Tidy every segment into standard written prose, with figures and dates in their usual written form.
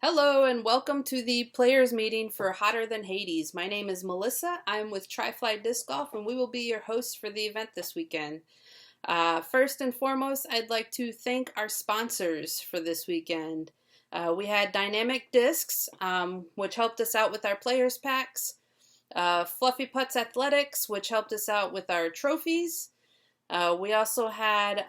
Hello and welcome to the players meeting for Hotter Than Hades. My name is Melissa. I'm with Tri-Fly Disc Golf and we will be your hosts for the event this weekend. First and foremost, I'd like to thank our sponsors for this weekend. We had Dynamic Discs, which helped us out with our players packs. Fluffy Putts Athletics, which helped us out with our trophies. We also had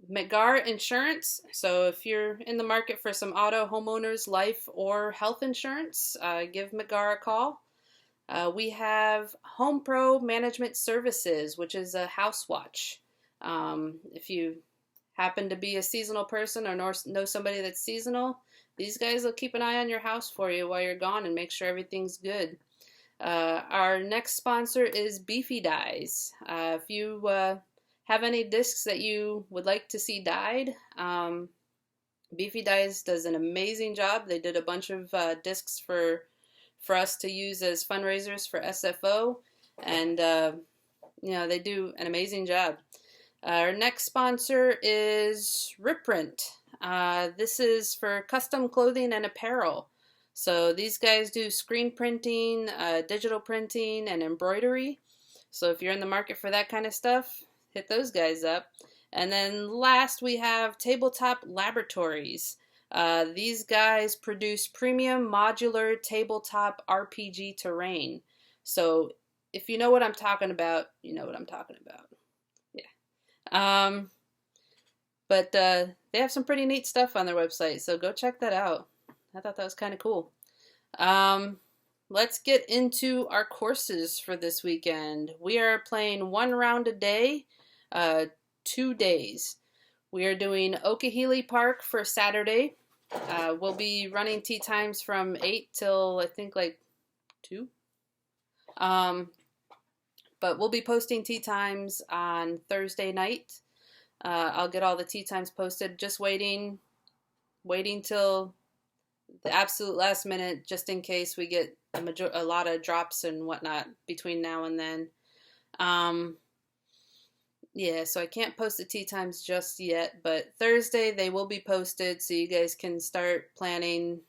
McGar Insurance. So if you're in the market for some auto, homeowners, life, or health insurance, give McGar a call. We have Home Pro Management Services, which is a house watch. If you happen to be a seasonal person or know somebody that's seasonal, these guys will keep an eye on your house for you while you're gone and make sure everything's good. Our next sponsor is Beefy Dyes. If you have any discs that you would like to see dyed, Beefy Dyes does an amazing job. They did a bunch of discs for us to use as fundraisers for SFO, and they do an amazing job. Our next sponsor is Ripprint. This is for custom clothing and apparel. So these guys do screen printing, digital printing, and embroidery. So if you're in the market for that kind of stuff, hit those guys up. And then last we have Tabletop Laboratories. These guys produce premium modular tabletop RPG terrain. So if you know what I'm talking about, you know what I'm talking about. Yeah. But they have some pretty neat stuff on their website, so go check that out. I thought that was kind of cool. Let's get into our courses for this weekend. We are playing 1 round a day, 2 days. We are doing Okehele Park for Saturday. We'll be running tee times from 8 till I think like 2. But we'll be posting tee times on Thursday night. I'll get all the tee times posted. Just waiting till the absolute last minute, just in case we get a lot of drops and whatnot between now and then. Yeah, so I can't post the tee times just yet, but Thursday they will be posted, so you guys can start planning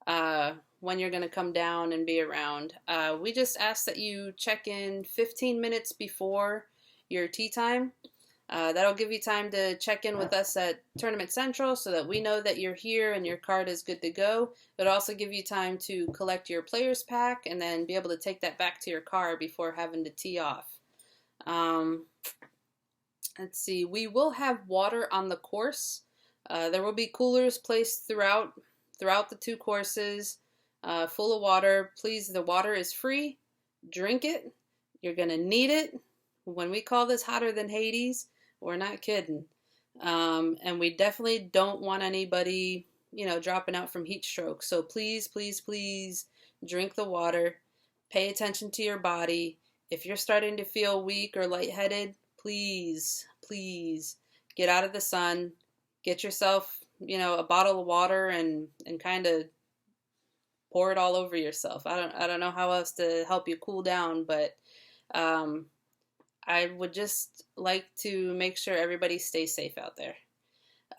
when you're going to come down and be around. We just ask that you check in 15 minutes before your tee time. That'll give you time to check in with us at Tournament Central so that we know that you're here and your card is good to go. It'll also give you time to collect your players pack and then be able to take that back to your car before having to tee off. Let's see, we will have water on the course. There will be coolers placed throughout the 2 courses, full of water. Please, the water is free. Drink it. You're going to need it. When we call this Hotter Than Hades, we're not kidding. And we definitely don't want anybody, dropping out from heat stroke. So please, please, please drink the water. Pay attention to your body. If you're starting to feel weak or lightheaded, please, please get out of the sun. Get yourself, a bottle of water and kind of pour it all over yourself. I don't know how else to help you cool down, but I would just like to make sure everybody stays safe out there.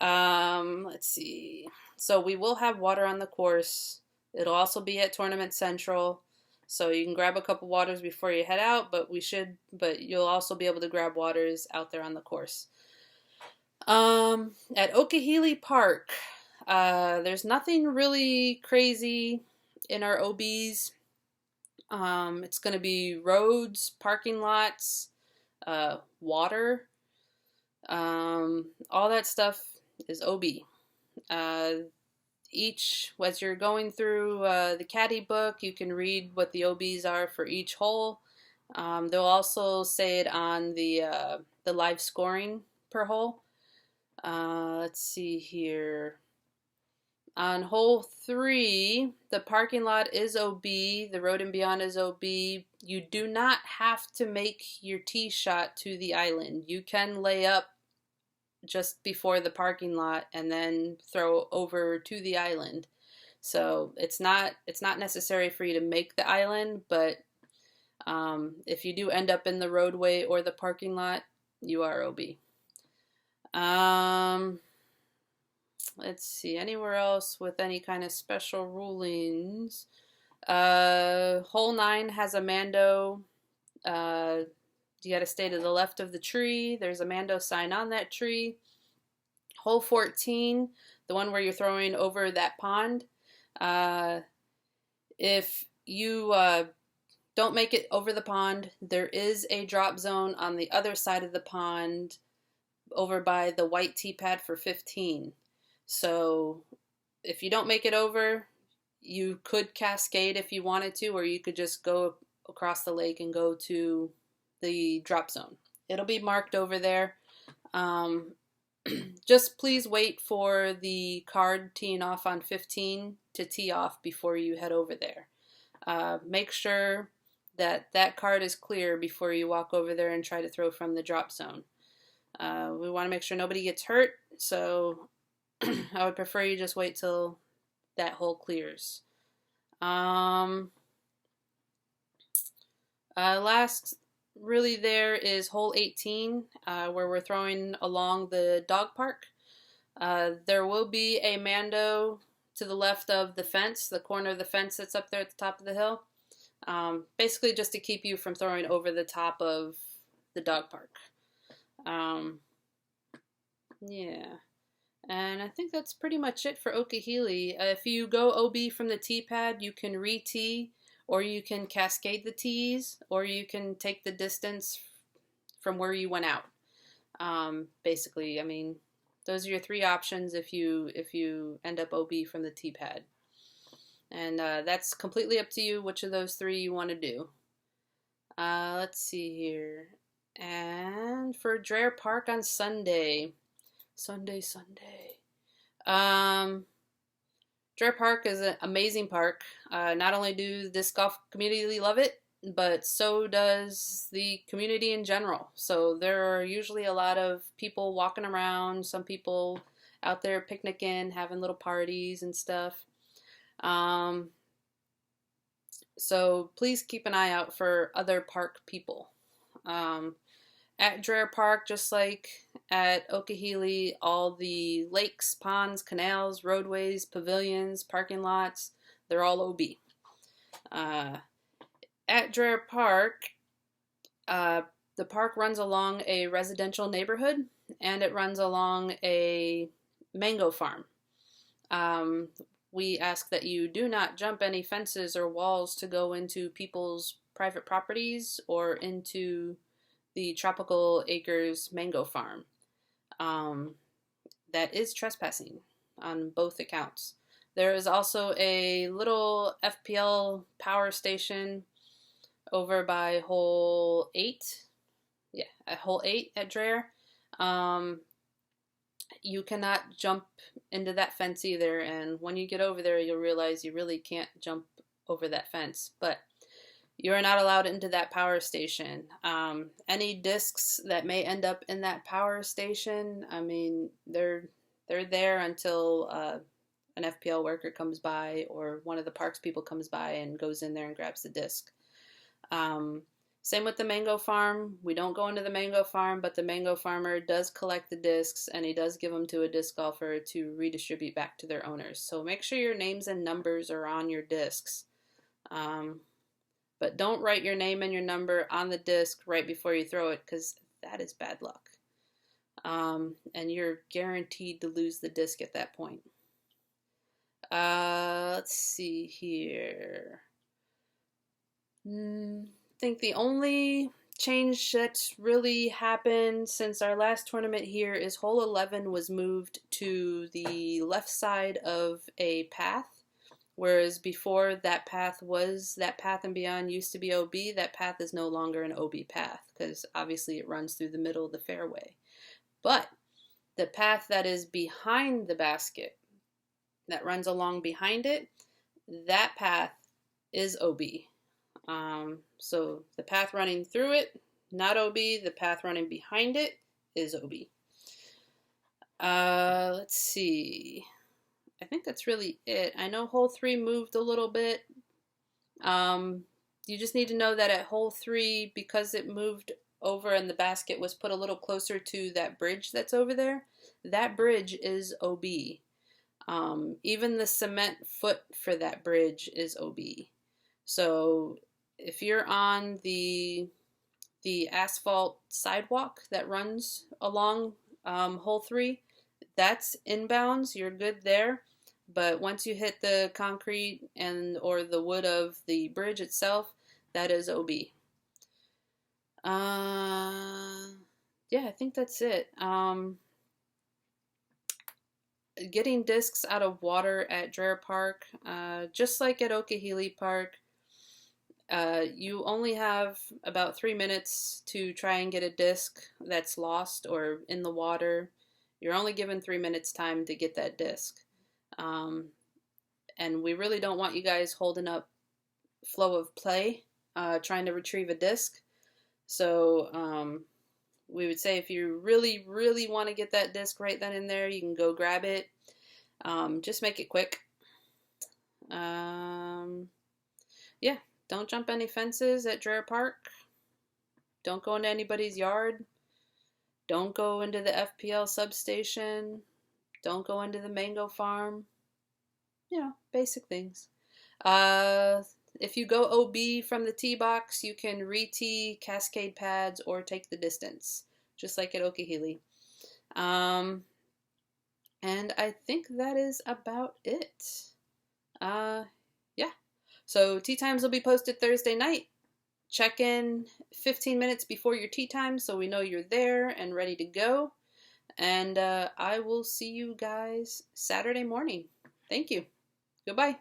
Let's see. So we will have water on the course. It'll also be at Tournament Central. So you can grab a couple waters before you head out, but you'll also be able to grab waters out there on the course. At Okehele Park, there's nothing really crazy in our OBs. It's going to be roads, parking lots, water, all that stuff is OB. As you're going through the caddy book, you can read what the OBs are for each hole. They'll also say it on the live scoring per hole. Let's see here. On hole 3, the parking lot is OB, the road and beyond is OB. You do not have to make your tee shot to the island. You can lay up just before the parking lot and then throw over to the island. So it's not necessary for you to make the island, but if you do end up in the roadway or the parking lot, you are OB. Let's see, anywhere else with any kind of special rulings? Hole 9 has a Mando. You got to stay to the left of the tree. There's a Mando sign on that tree. Hole 14, the one where you're throwing over that pond. If you don't make it over the pond, there is a drop zone on the other side of the pond over by the white tee pad for 15. So if you don't make it over, you could cascade if you wanted to, or you could just go across the lake and go to the drop zone. It'll be marked over there. Just please wait for the card teeing off on 15 to tee off before you head over there. Make sure that that card is clear before you walk over there and try to throw from the drop zone. We want to make sure nobody gets hurt, so I would prefer you just wait till that hole clears. Last really there is hole 18, where we're throwing along the dog park. There will be a Mando to the left of the fence, the corner of the fence that's up there at the top of the hill. Basically just to keep you from throwing over the top of the dog park. Yeah. And I think that's pretty much it for Okehili. If you go OB from the tee pad, you can re-tee, or you can cascade the tees, or you can take the distance from where you went out. Basically, I mean, those are your three options if you end up OB from the tee pad. And that's completely up to you which of those three you want to do. Let's see here. And for Dreher Park on Sunday. Sunday. Dreher Park is an amazing park. Not only do the disc golf community love it, but so does the community in general. So there are usually a lot of people walking around, some people out there picnicking, having little parties and stuff. So please keep an eye out for other park people. At Dreher Park, just like at Okehili, all the lakes, ponds, canals, roadways, pavilions, parking lots, they're all OB. At Dreher Park, the park runs along a residential neighborhood, and it runs along a mango farm. We ask that you do not jump any fences or walls to go into people's private properties or into the Tropical Acres mango farm. That is trespassing on both accounts. There is also a little FPL power station over by hole 8. Yeah, at hole 8 at Dreher. You cannot jump into that fence either, and when you get over there, you'll realize you really can't jump over that fence. But you are not allowed into that power station. Any discs that may end up in that power station, I mean, they're there until an FPL worker comes by or one of the parks people comes by and goes in there and grabs the disc. Same with the mango farm. We don't go into the mango farm, but the mango farmer does collect the discs and he does give them to a disc golfer to redistribute back to their owners. So make sure your names and numbers are on your discs. But don't write your name and your number on the disc right before you throw it, because that is bad luck. And you're guaranteed to lose the disc at that point. Let's see here. I think the only change that's really happened since our last tournament here is hole 11 was moved to the left side of a path. Whereas before that path and beyond used to be OB, that path is no longer an OB path because obviously it runs through the middle of the fairway. But the path that is behind the basket, that runs along behind it, that path is OB. So the path running through it, not OB. The path running behind it is OB. Let's see. I think that's really it. I know hole 3 moved a little bit. You just need to know that at hole 3, because it moved over and the basket was put a little closer to that bridge that's over there, that bridge is OB. Even the cement foot for that bridge is OB. So if you're on the asphalt sidewalk that runs along hole 3, that's inbounds. You're good there. But once you hit the concrete and or the wood of the bridge itself, that is OB. Yeah, I think that's it. Getting discs out of water at Dreher Park, just like at Okehele Park, you only have about 3 minutes to try and get a disc that's lost or in the water. You're only given 3 minutes time to get that disc. And we really don't want you guys holding up flow of play, trying to retrieve a disc. So we would say if you really, really want to get that disc right then and there, you can go grab it. Just make it quick. Yeah, don't jump any fences at Dreher Park. Don't go into anybody's yard. Don't go into the FPL substation. Don't go into the mango farm. You know, basic things. If you go OB from the tee box, you can re-tee cascade pads or take the distance, just like at Okehele. And I think that is about it. Yeah. So tee times will be posted Thursday night. Check in 15 minutes before your tee time so we know you're there and ready to go. And I will see you guys Saturday morning. Thank you. Goodbye.